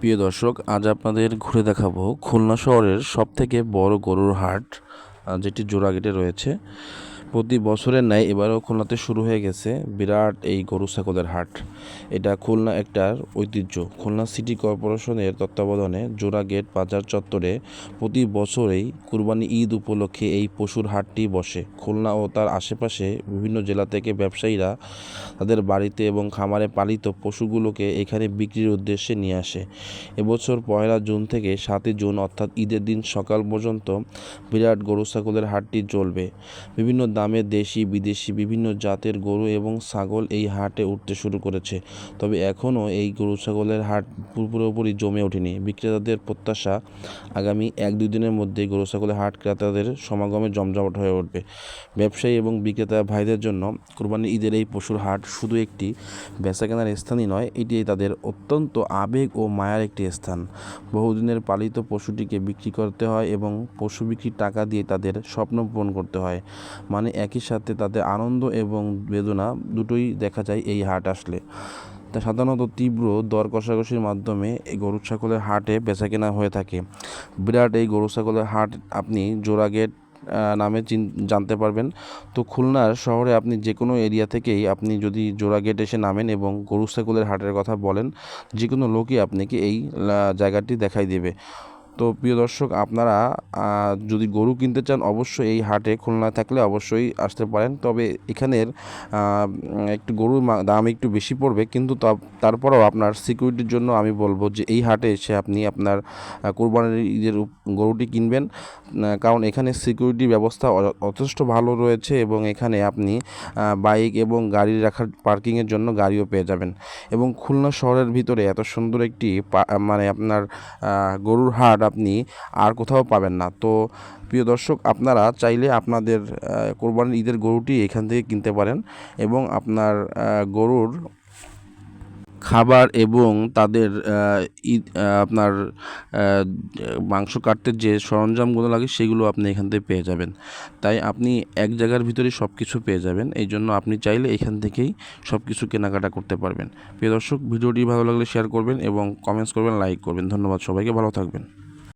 প্রিয় দর্শক, আজ আপনাদের ঘুরে দেখাবো খুলনা শহরের সবথেকে বড় গরুর হাট, যেটি জোড়াগেটে রয়েছে। প্রতি বছরের ন্যায় এবারও খুলনাতে শুরু হয়ে গেছে বিরাট এই গরু ছাগলের হাট। এটা খুলনা একটার ঐতিহ্য। খুলনা সিটি কর্পোরেশনের তত্ত্বাবধানে জোড়াগেট বাজার চত্বরে প্রতি বছরেই কুরবানি ঈদ উপলক্ষে এই পশুর হাটটি বসে। খুলনা ও তার আশেপাশে বিভিন্ন জেলা থেকে ব্যবসায়ীরা তাদের বাড়িতে এবং খামারে পালিত পশুগুলোকে এখানে বিক্রির উদ্দেশ্যে নিয়ে আসে। এবছর 1 জুন থেকে 7 জুন অর্থাৎ ঈদের দিন সকাল পর্যন্ত বিরাট গরু ছাগলের হাটটি চলবে। বিভিন্ন দামে দেশি বিদেশি বিভিন্ন জাতের গরু এবং ছাগল এই হাটে উঠতে শুরু করেছে। তবে এখনও এই গরু ছাগলের হাট পুরোপুরি জমে ওঠেনি। বিক্রেতাদের প্রত্যাশা, আগামী 1-2 দিনের মধ্যে গরু ছাগলের হাট ক্রেতাদের সমাগমে জমজমাট হয়ে উঠবে। ব্যবসায়ী এবং বিক্রেতা ভাইদের জন্য কোরবানি ঈদের এই পশুর হাট শুধু একটি বেচাকেনার স্থানই নয়, এটি তাদের অত্যন্ত আবেগ ও মায়ার একটি স্থান। বহুদিনের পালিত পশুটিকে বিক্রি করতে হয় এবং পশু বিক্রির টাকা দিয়ে তাদের স্বপ্ন পূরণ করতে হয়। মানে একই সাথে তাদের আনন্দ এবং বেদনা দুটোই দেখা যায় এই হাট আসলে। তা সাধারণত তীব্র দর কষাকষির মাধ্যমে এই গরু ছাগলের হাটে বেচাকেনা হয়ে থাকে। বিরাট এই গরু ছাগলের হাট আপনি জোড়াগেট নামে জানতে পারবেন। তো খুলনার শহরে আপনি যে কোনো এরিয়া থেকেই আপনি যদি জোড়াগেট এসে নামেন এবং গরু ছাগলের হাটের কথা বলেন, যে কোনো লোকই আপনাকে এই জায়গাটি দেখাই দেবে। তো প্রিয় দর্শক, আপনারা যদি গরু কিনতে চান অবশ্যই এই হাটে খুলনায় থাকলে অবশ্যই আসতে পারেন। তবে এখানের একটু গরুর দাম একটু বেশি পড়বে, কিন্তু তারপরেও আপনার সিকিউরিটির জন্য আমি বলবো যে এই হাটে এসে আপনি আপনার কোরবানির ঈদের গরুটি কিনবেন, কারণ এখানে সিকিউরিটি ব্যবস্থা যথেষ্ট ভালো রয়েছে এবং এখানে আপনি বাইক এবং গাড়ি রাখার পার্কিংয়ের জন্য গাড়িও পেয়ে যাবেন। এবং খুলনা শহরের ভিতরে এত সুন্দর একটি মানে আপনার গরুর হাট আপনি আর কোথাও পাবেন না। তো প্রিয় দর্শক, আপনারা চাইলে আপনাদের কোরবানির ঈদের গরুটি এখান থেকে কিনতে পারেন এবং আপনার গরুর খাবার এবং তাদের আপনার মাংস কাটতে যে সরঞ্জামগুলো লাগে সেগুলো আপনি এখান থেকে পেয়ে যাবেন। তাই আপনি এক জায়গার ভিতরেই সব কিছু পেয়ে যাবেন। এই জন্য আপনি চাইলে এখান থেকেই সব কিছু কেনাকাটা করতে পারবেন। প্রিয় দর্শক, ভিডিওটি ভালো লাগলে শেয়ার করবেন এবং কমেন্টস করবেন, লাইক করবেন। ধন্যবাদ সবাইকে, ভালো থাকবেন।